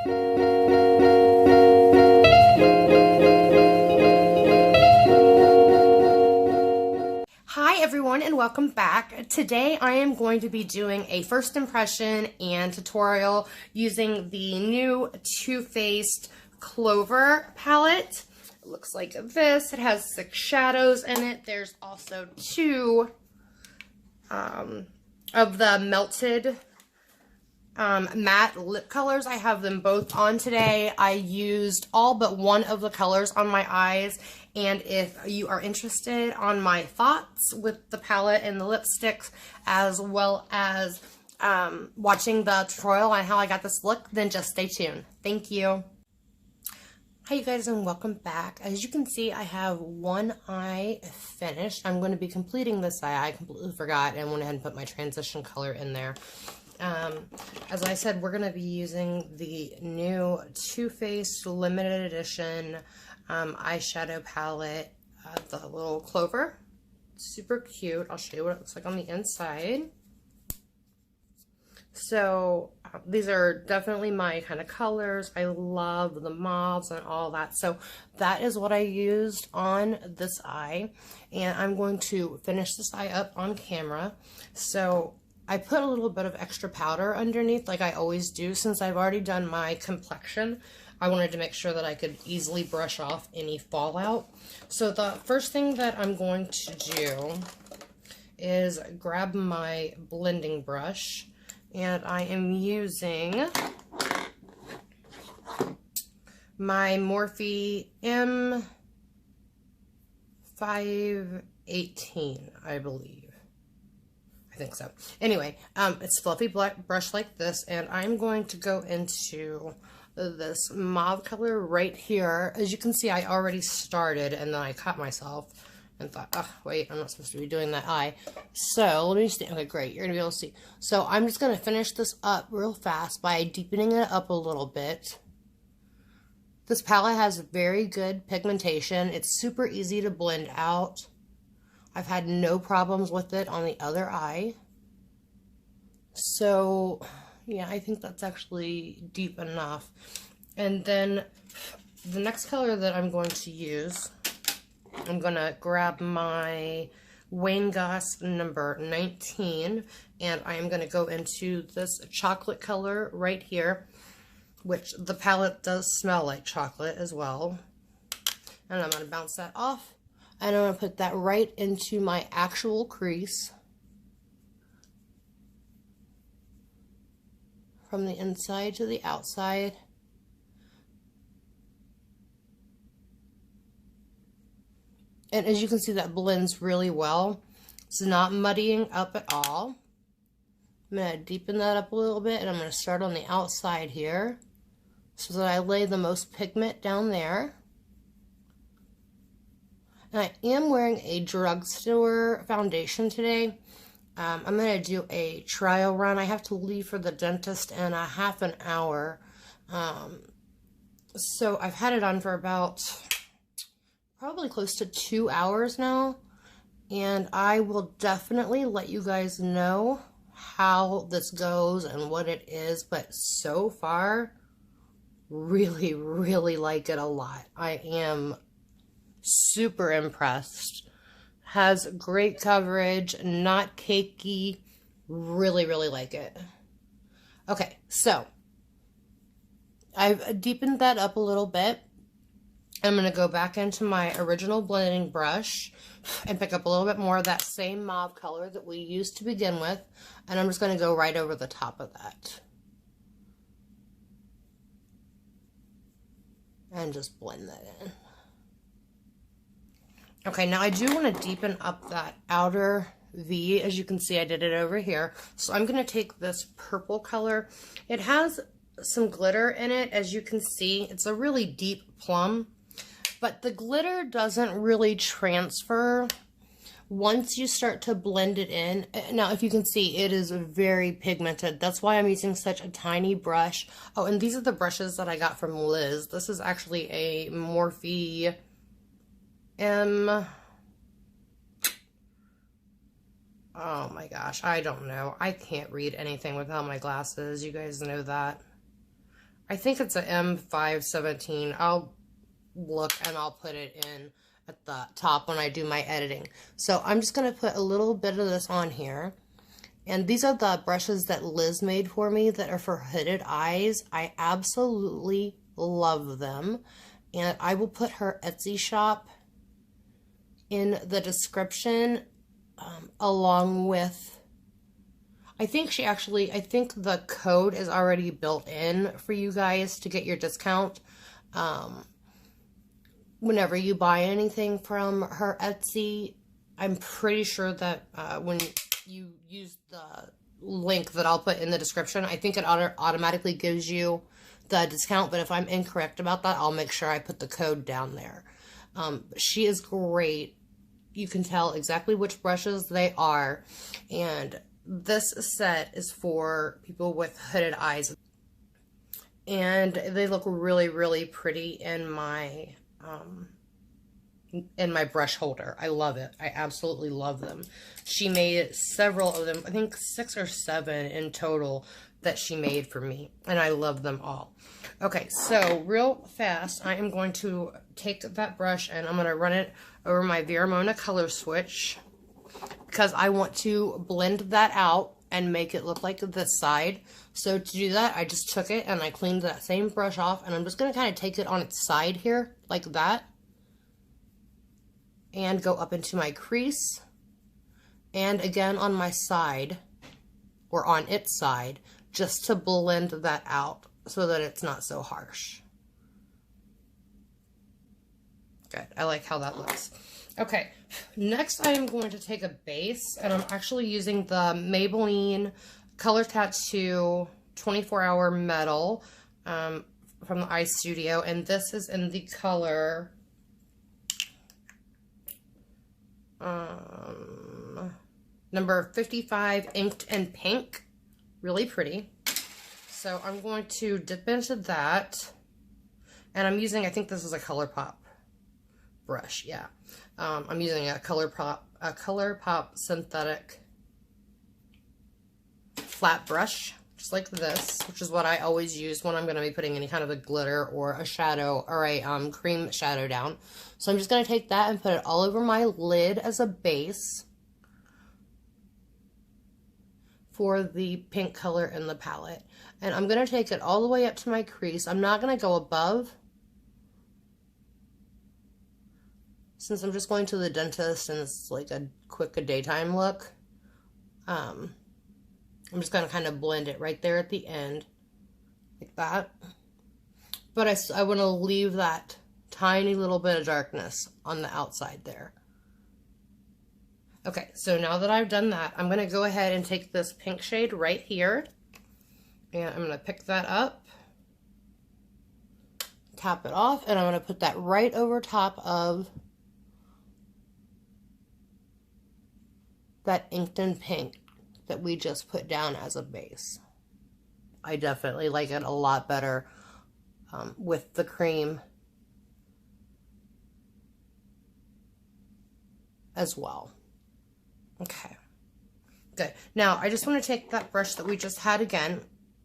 Hi everyone and welcome back. Today I am going to be doing a first impression and tutorial using the new Too Faced Clover palette. It looks like this. It has 6 shadows in it. There's also 2 of the melted matte lip colors. I have them both on today. I used all but one of the colors on my eyes, and if you are interested on my thoughts with the palette and the lipsticks, as well as watching the tutorial on how I got this look, then just stay tuned. Thank you. Hi you guys and welcome back. As you can see, I have one eye finished. I'm going to be completing this eye. I completely forgot and went ahead and put my transition color in there. As I said, we're going to be using the new Too Faced limited edition eyeshadow palette, the little Clover. Super cute. I'll show you what it looks like on the inside. So these are definitely my kind of colors. I love the mauves and all that. So that is what I used on this eye, and I'm going to finish this eye up on camera. So I put a little bit of extra powder underneath like I always do. Since I've already done my complexion, I wanted to make sure that I could easily brush off any fallout. So the first thing that I'm going to do is grab my blending brush, and I am using my Morphe M518, I believe. I think so. Anyway, it's fluffy black brush like this, and I'm going to go into this mauve color right here. As you can see, I already started, and then I caught myself and thought, oh, wait, I'm not supposed to be doing that eye. So, let me see. Okay, great. You're going to be able to see. So, I'm just going to finish this up real fast by deepening it up a little bit. This palette has very good pigmentation. It's super easy to blend out. I've had no problems with it on the other eye. So, yeah, I think that's actually deep enough. And then the next color that I'm going to use, I'm going to grab my Wayne Goss number 19, and I'm going to go into this chocolate color right here, which the palette does smell like chocolate as well. And I'm going to bounce that off, and I'm going to put that right into my actual crease from the inside to the outside. And as you can see, that blends really well. It's not muddying up at all. I'm going to deepen that up a little bit, and I'm going to start on the outside here so that I lay the most pigment down there. And I am wearing a drugstore foundation today. I'm going to do a trial run. I have to leave for the dentist in a half an hour. So I've had it on for about probably close to 2 hours now, and I will definitely let you guys know how this goes and what it is, but so far, really, really like it a lot. I am super impressed. Has great coverage, not cakey, really, really like it. Okay, so I've deepened that up a little bit. I'm going to go back into my original blending brush and pick up a little bit more of that same mauve color that we used to begin with, and I'm just going to go right over the top of that. And just blend that in. Okay, now I do want to deepen up that outer V. As you can see, I did it over here. So I'm going to take this purple color. It has some glitter in it, as you can see. It's a really deep plum. But the glitter doesn't really transfer once you start to blend it in. Now, if you can see, it is very pigmented. That's why I'm using such a tiny brush. Oh, and these are the brushes that I got from Liz. This is actually a Morphe M... Oh my gosh, I don't know. I can't read anything without my glasses. You guys know that. I think it's a M517. I'll look and I'll put it in at the top when I do my editing. So I'm just going to put a little bit of this on here. And these are the brushes that Liz made for me that are for hooded eyes. I absolutely love them. And I will put her Etsy shop in the description along with, I think the code is already built in for you guys to get your discount whenever you buy anything from her Etsy. I'm pretty sure that when you use the link that I'll put in the description, I think it automatically gives you the discount, but if I'm incorrect about that, I'll make sure I put the code down there. She is great. You can tell exactly which brushes they are, and this set is for people with hooded eyes, and they look really, really pretty in my brush holder. I love it. I absolutely love them. She made several of them, I think 6 or 7 in total that she made for me, and I love them all. Okay, so real fast, I am going to take that brush and I'm going to run it over my Veramona color switch because I want to blend that out and make it look like this side. So to do that, I just took it and I cleaned that same brush off, and I'm just going to kind of take it on its side here, like that, and go up into my crease, and again on my side, or on its side, just to blend that out so that it's not so harsh. Good, I like how that looks. Okay, next I am going to take a base, and I'm actually using the Maybelline Color Tattoo 24-Hour Metal from the Eye Studio, and this is in the color number 55, Inked and Pink. Really pretty. So I'm going to dip into that, and I'm using, I think this is a ColourPop brush, yeah. I'm using a ColourPop synthetic flat brush, just like this, which is what I always use when I'm going to be putting any kind of a glitter or a shadow or a cream shadow down. So I'm just going to take that and put it all over my lid as a base for the pink color in the palette. And I'm going to take it all the way up to my crease. I'm not going to go above, since I'm just going to the dentist and it's like a daytime look. I'm just going to kind of blend it right there at the end, like that. But I want to leave that tiny little bit of darkness on the outside there. Okay, so now that I've done that, I'm going to go ahead and take this pink shade right here, and I'm going to pick that up, tap it off, and I'm going to put that right over top of that Inked in Pink that we just put down as a base. I definitely like it a lot better with the cream as well. Okay, good. Now I just want to take that brush that we just had again,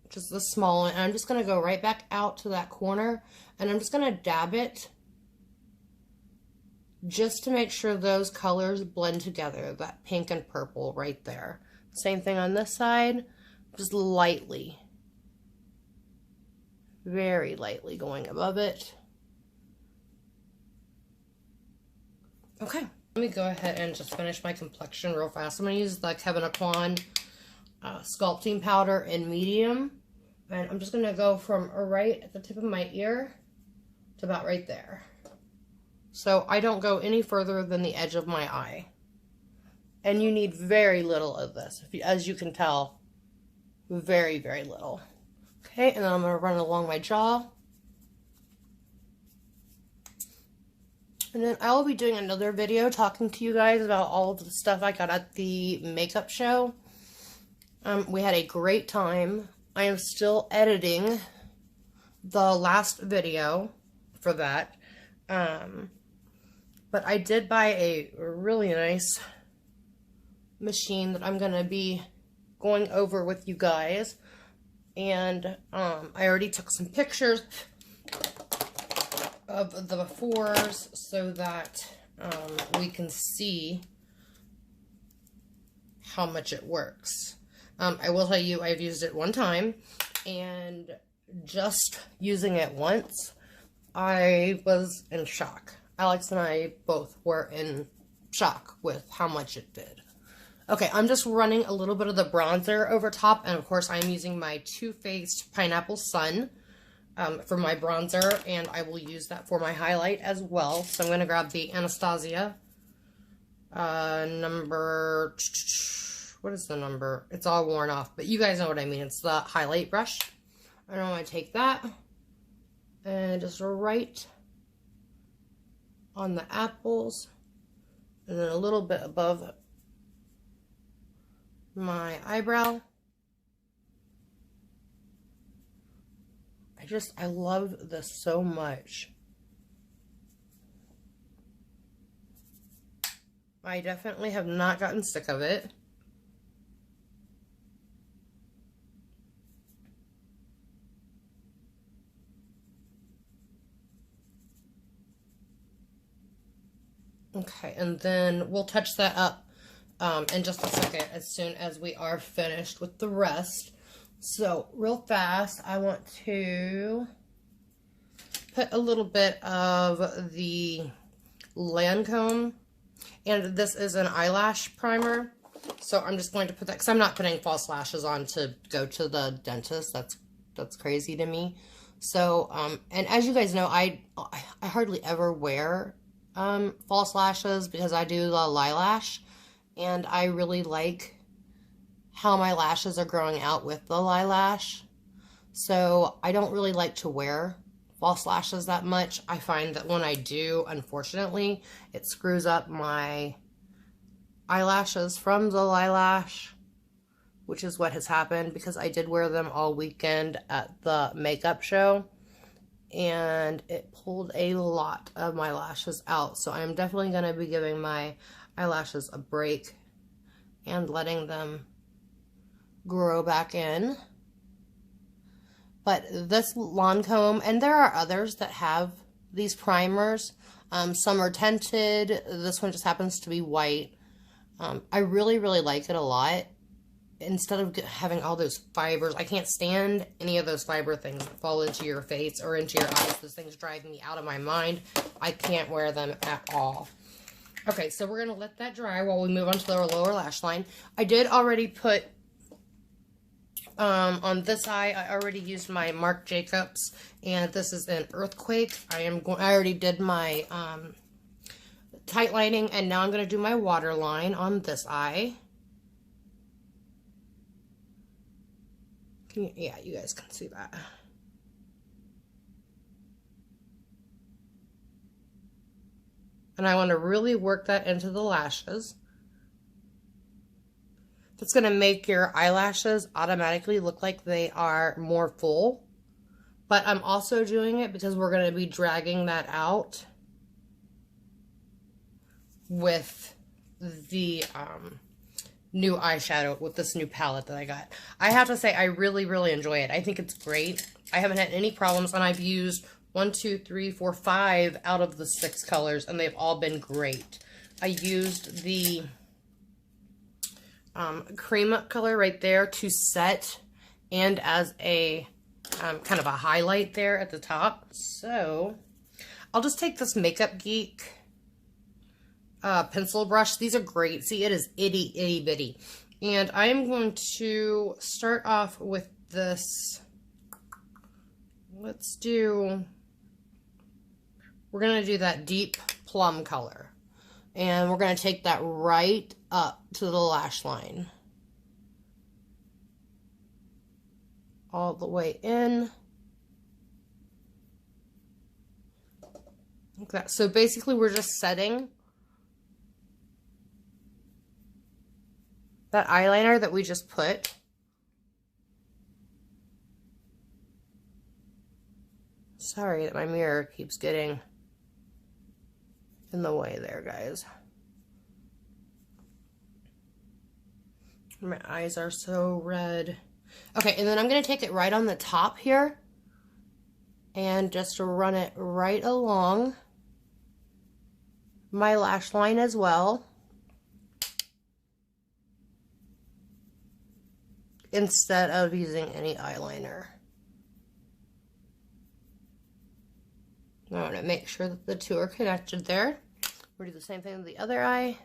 just the small one, and I'm just going to go right back out to that corner, and I'm just going to dab it just to make sure those colors blend together, that pink and purple right there. Same thing on this side, just lightly, very lightly going above it. Okay, let me go ahead and just finish my complexion real fast. I'm going to use the Kevin Aquan sculpting powder in medium, and I'm just going to go from right at the tip of my ear to about right there. So I don't go any further than the edge of my eye. And you need very little of this. As you can tell, very, very little. Okay, and then I'm going to run along my jaw. And then I will be doing another video talking to you guys about all of the stuff I got at the makeup show. We had a great time. I am still editing the last video for that. But I did buy a really nice machine that I'm going to be going over with you guys. And I already took some pictures of the befores so that we can see how much it works. I will tell you, I've used it one time, and just using it once, I was in shock. Alex and I both were in shock with how much it did. Okay, I'm just running a little bit of the bronzer over top, and of course I'm using my Too Faced Pineapple Sun for my bronzer, and I will use that for my highlight as well. So I'm going to grab the Anastasia number, what is the number? It's all worn off, but you guys know what I mean. It's the highlight brush. And I'm going to take that and just right on the apples, and then a little bit above my eyebrow. I love this so much. I definitely have not gotten sick of it. Okay, and then we'll touch that up in just a second as soon as we are finished with the rest. So real fast, I want to put a little bit of the Lancome, and this is an eyelash primer. So I'm just going to put that, because I'm not putting false lashes on to go to the dentist. That's crazy to me. So, and as you guys know, I hardly ever wear false lashes because I do the Lilash, and I really like how my lashes are growing out with the Lilash. So I don't really like to wear false lashes that much. I find that when I do, unfortunately, it screws up my eyelashes from the Lilash, which is what has happened because I did wear them all weekend at the makeup show, and it pulled a lot of my lashes out. So I'm definitely going to be giving my eyelashes a break and letting them grow back in. But this Lancome, and there are others that have these primers. Some are tinted. This one just happens to be white. I really, really like it a lot. Instead of having all those fibers, I can't stand any of those fiber things that fall into your face or into your eyes. Those things drive me out of my mind. I can't wear them at all. Okay, so we're going to let that dry while we move on to the lower lash line. I did already put, on this eye, I already used my Marc Jacobs, and this is an Earthquake. I already did my tight lining, and now I'm going to do my waterline on this eye. Yeah, you guys can see that. And I want to really work that into the lashes. That's going to make your eyelashes automatically look like they are more full. But I'm also doing it because we're going to be dragging that out with the new eyeshadow, with this new palette that I got. I have to say, I really, really enjoy it. I think it's great. I haven't had any problems, and I've used 1, 2, 3, 4, 5 out of the 6 colors, and they've all been great. I used the cream color right there to set and as a kind of a highlight there at the top. So I'll just take this Makeup Geek pencil brush. These are great. See, it is itty bitty. And I am going to start off with this. We're going to do that deep plum color. And we're going to take that right up to the lash line. All the way in. Like that. So basically we're just setting that eyeliner that we just put. Sorry that my mirror keeps getting in the way there, guys. My eyes are so red. Okay, and then I'm going to take it right on the top here and just run it right along my lash line as well, instead of using any eyeliner. I want to make sure that the two are connected there. We'll do the same thing with the other eye.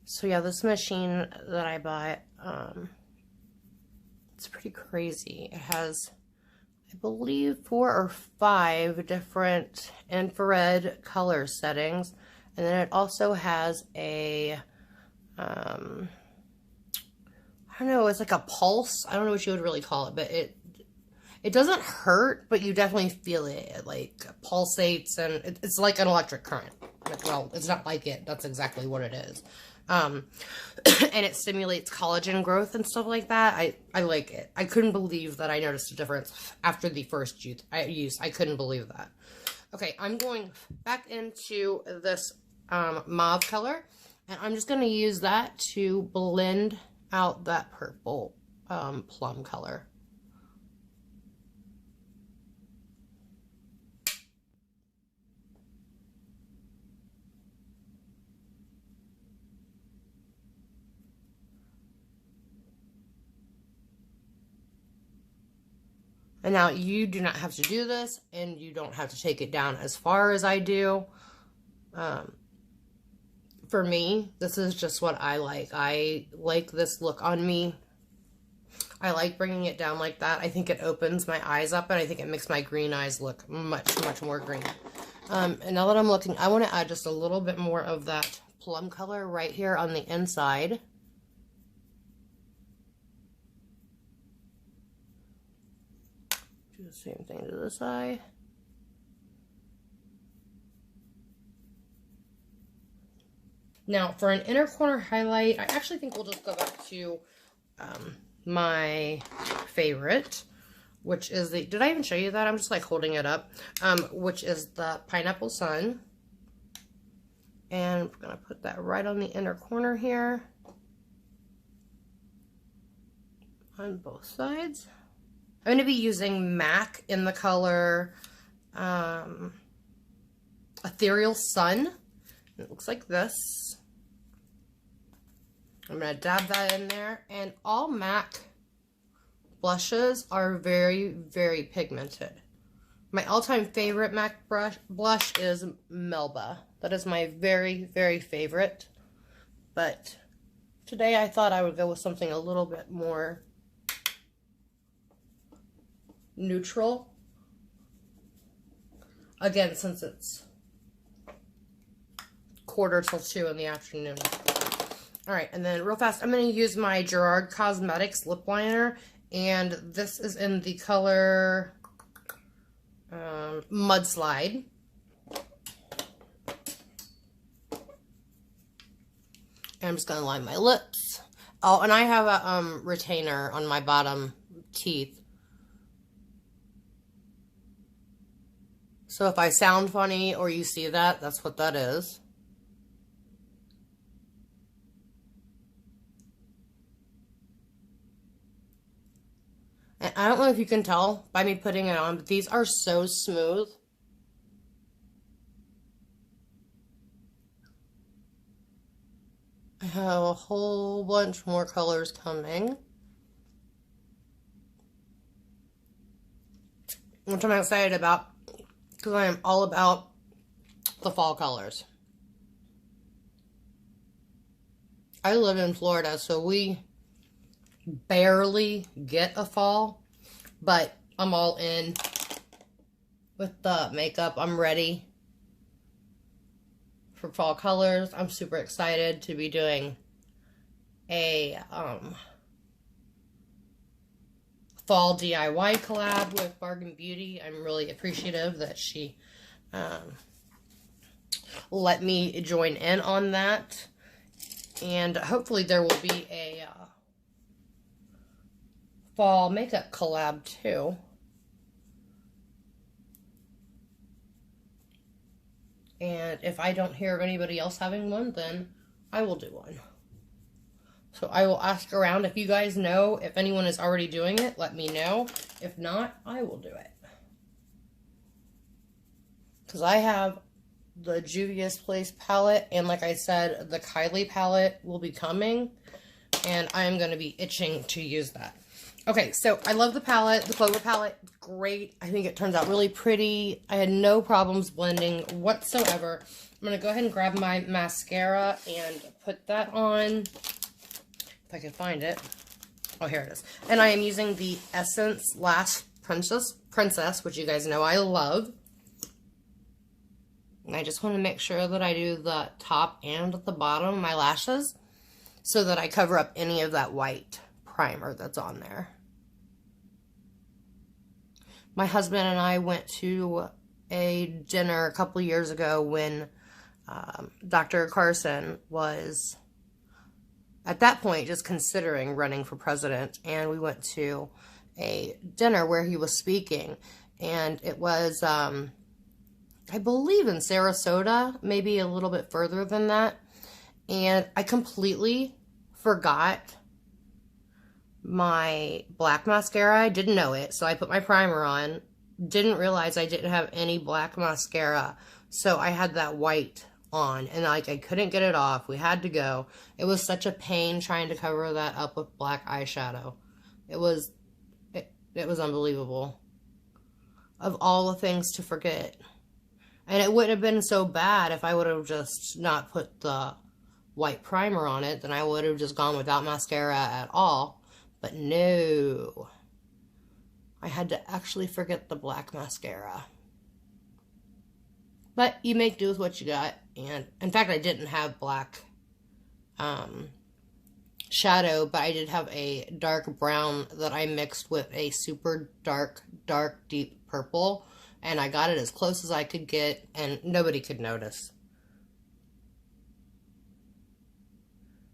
So yeah, this machine that I bought, it's pretty crazy. It has, I believe, 4 or 5 different infrared color settings. And then it also has a, I don't know, it's like a pulse. I don't know what you would really call it, but it doesn't hurt, but you definitely feel it. It like pulsates, and it's like an electric current. Well, it's not like it. That's exactly what it is. And it stimulates collagen growth and stuff like that. I like it. I couldn't believe that I noticed a difference after the first use. I couldn't believe that. Okay, I'm going back into this mauve color, and I'm just going to use that to blend out that purple plum color. And now you do not have to do this, and you don't have to take it down as far as I do. For me, this is just what I like. I like this look on me. I like bringing it down like that. I think it opens my eyes up, and I think it makes my green eyes look much, much more green. And now that I'm looking, I want to add just a little bit more of that plum color right here on the inside. Do the same thing to this eye. Now, for an inner corner highlight, I actually think we'll just go back to my favorite, which is the, did I even show you that? I'm just like holding it up, which is the Pineapple Sun. And we're going to put that right on the inner corner here on both sides. I'm going to be using MAC in the color Ethereal Sun. It looks like this. I'm going to dab that in there. And all MAC blushes are very, very pigmented. My all-time favorite MAC blush is Melba. That is my very, very favorite. But today I thought I would go with something a little bit more neutral. Again, since it's 1:45 in the afternoon. Alright, and then real fast, I'm going to use my Gerard Cosmetics lip liner. And this is in the color Mudslide. And I'm just going to line my lips. Oh, and I have a retainer on my bottom teeth. So if I sound funny or you see that, that's what that is. And I don't know if you can tell by me putting it on, but these are so smooth. I have a whole bunch more colors coming, which I'm excited about because I am all about the fall colors. I live in Florida, so we barely get a fall, but I'm all in with the makeup. I'm ready for fall colors. I'm super excited to be doing a fall DIY collab with Bargain Beauty. I'm really appreciative that she let me join in on that, and hopefully there will be a fall makeup collab too. And if I don't hear of anybody else having one, then I will do one. So I will ask around. If you guys know, if anyone is already doing it, let me know. If not, I will do it. Because I have the Juvia's Place palette, and like I said, the Kylie palette will be coming, and I am going to be itching to use that. Okay, so I love the palette. The Clover palette, great. I think it turns out really pretty. I had no problems blending whatsoever. I'm going to go ahead and grab my mascara and put that on. If I can find it. Oh, here it is. And I am using the Essence Lash Princess, which you guys know I love. And I just want to make sure that I do the top and the bottom of my lashes so that I cover up any of that white primer that's on there. My husband and I went to a dinner a couple years ago when Dr. Carson was, at that point, just considering running for president, and we went to a dinner where he was speaking, and it was, I believe in Sarasota, maybe a little bit further than that, and I completely forgot my black mascara. I didn't know it, so I put my primer on, didn't realize I didn't have any black mascara, so I had that white on, and like I couldn't get it off. We had to go. It was such a pain trying to cover that up with black eyeshadow. It was unbelievable. Of all the things to forget. And it wouldn't have been so bad if I would have just not put the white primer on it. Then I would have just gone without mascara at all. But no. I had to actually forget the black mascara. But you make do with what you got. And in fact, I didn't have black shadow, but I did have a dark brown that I mixed with a super dark, deep purple. And I got it as close as I could get, and nobody could notice.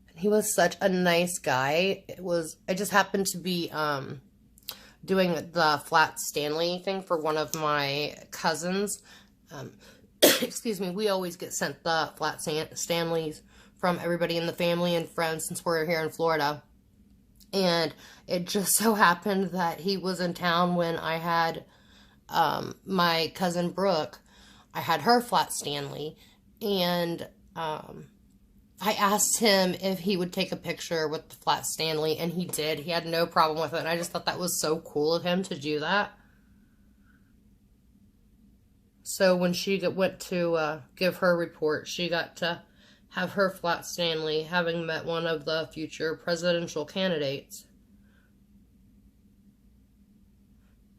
And he was such a nice guy. I just happened to be doing the flat Stanley thing for one of my cousins. Excuse me, we always get sent the flat Stanleys from everybody in the family and friends since we're here in Florida. And it just so happened that he was in town when I had my cousin Brooke. I had her flat Stanley, and I asked him if he would take a picture with the flat Stanley, and he did. He had no problem with it, and I just thought that was so cool of him to do that. So when she went to give her report, she got to have her flat Stanley, having met one of the future presidential candidates.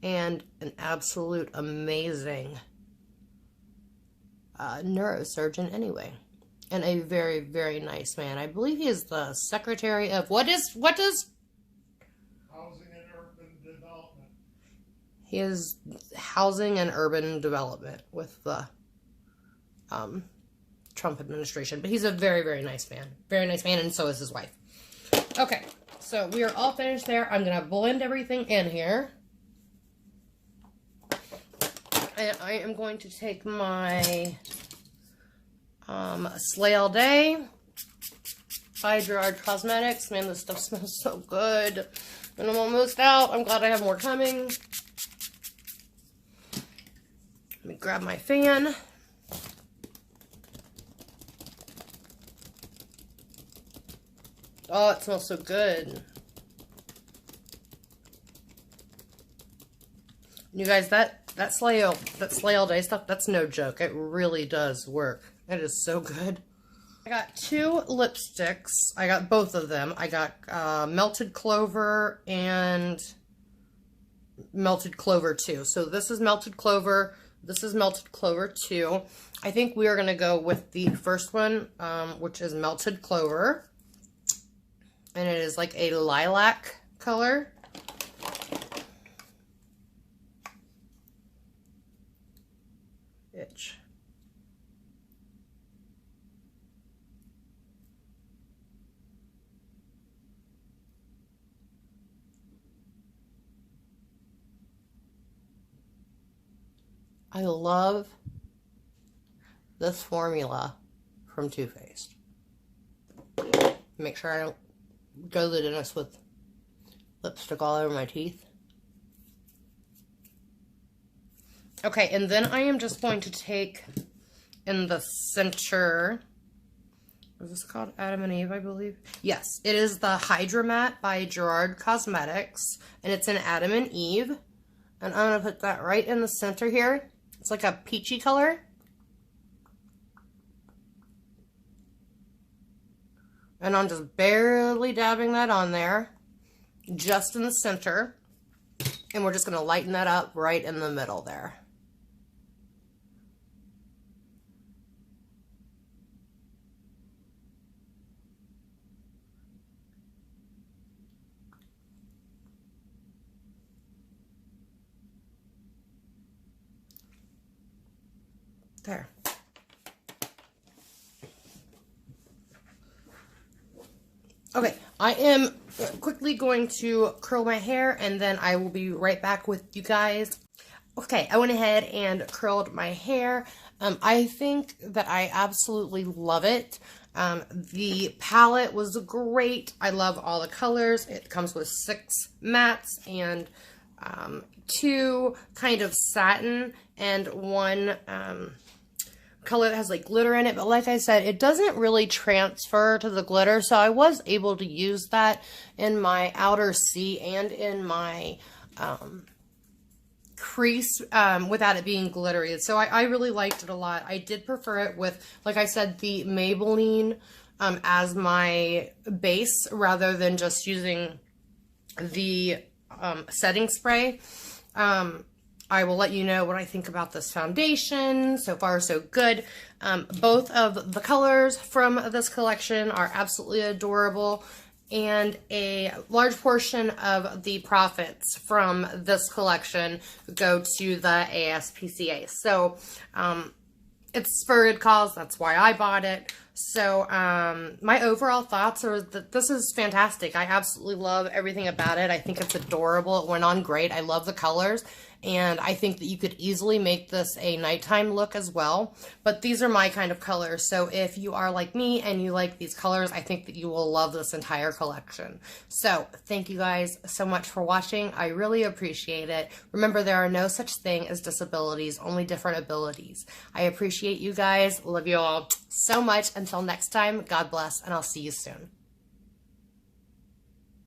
And an absolute amazing neurosurgeon anyway. And a very, very nice man. I believe he is the secretary of, what does? Housing and Urban Development. He is Housing and Urban Development with the Trump administration. But he's a very, very nice man. Very nice man, and so is his wife. Okay, so we are all finished there. I'm going to blend everything in here. And I am going to take my Slay All Day by Gerard Cosmetics. Man, this stuff smells so good. And I'm almost out. I'm glad I have more coming. Let me grab my fan. Oh, it smells so good. You guys, that Slay All Day stuff, that's no joke. It really does work. It is so good. I got 2 lipsticks. I got both of them. I got Melted Clover and Melted Clover 2. So this is Melted Clover. This is Melted Clover 2. I think we are going to go with the first one, which is Melted Clover. And it is like a lilac color. Itch. I love this formula from Too Faced. Make sure I don't go to the dentist with lipstick all over my teeth. Okay, and then I am just going to take in the center, is this called Adam and Eve, I believe? Yes, it is the Hydra Matte by Gerard Cosmetics, and it's in Adam and Eve. And I'm going to put that right in the center here. It's like a peachy color. And I'm just barely dabbing that on there, just in the center. And we're just going to lighten that up right in the middle there. There. Okay, I am quickly going to curl my hair and then I will be right back with you guys. Okay, I went ahead and curled my hair. I think that I absolutely love it. The palette was great. I love all the colors. It comes with 6 mattes and 2 kind of satin and 1 color that has like glitter in it, but like I said, it doesn't really transfer to the glitter, so I was able to use that in my outer C and in my crease without it being glittery. So I really liked it a lot. I did prefer it with, like I said, the Maybelline as my base rather than just using the setting spray. I will let you know what I think about this foundation. So far, so good. Both of the colors from this collection are absolutely adorable. And a large portion of the profits from this collection go to the ASPCA. So it's for a good cause. That's why I bought it. So my overall thoughts are that this is fantastic. I absolutely love everything about it. I think it's adorable. It went on great. I love the colors. And I think that you could easily make this a nighttime look as well. But these are my kind of colors. So if you are like me and you like these colors, I think that you will love this entire collection. So thank you guys so much for watching. I really appreciate it. Remember, there are no such thing as disabilities, only different abilities. I appreciate you guys. Love you all so much. Until next time, God bless, and I'll see you soon.